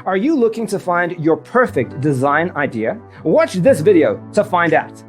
Are you looking to find your perfect design idea? Watch this video to find out.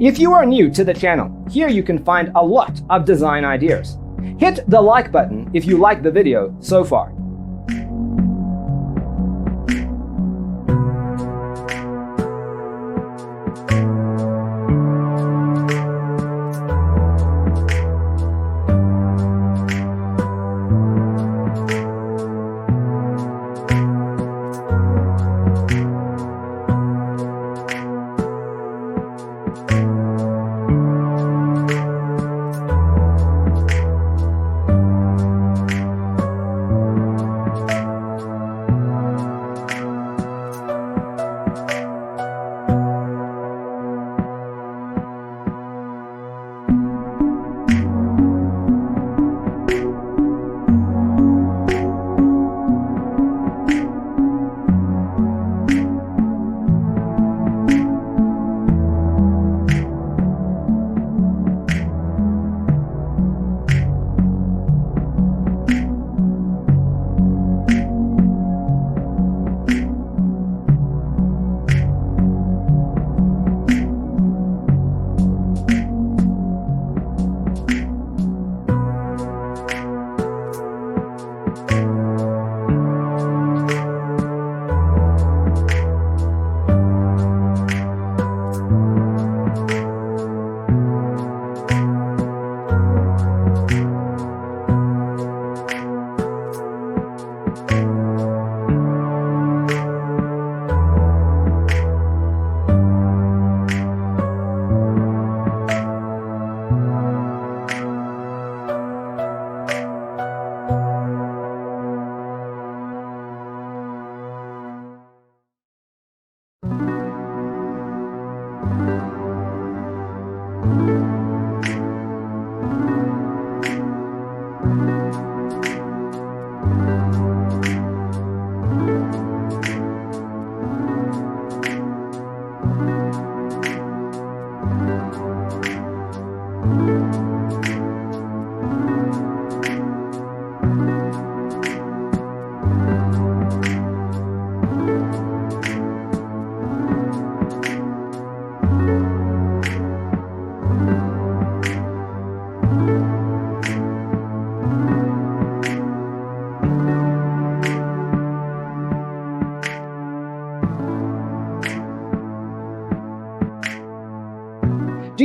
If you are new to the channel, here you can find a lot of design ideas. Hit the like button if you like the video so far.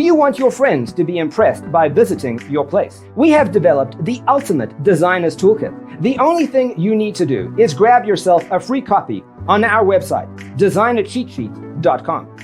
you want your friends to be impressed by visiting your place? We have developed the ultimate designer's toolkit. The only thing you need to do is grab yourself a free copy on our website, designercheatsheet.com.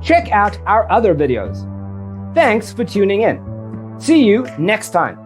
Check out our other videos. Thanks for tuning in. See you next time.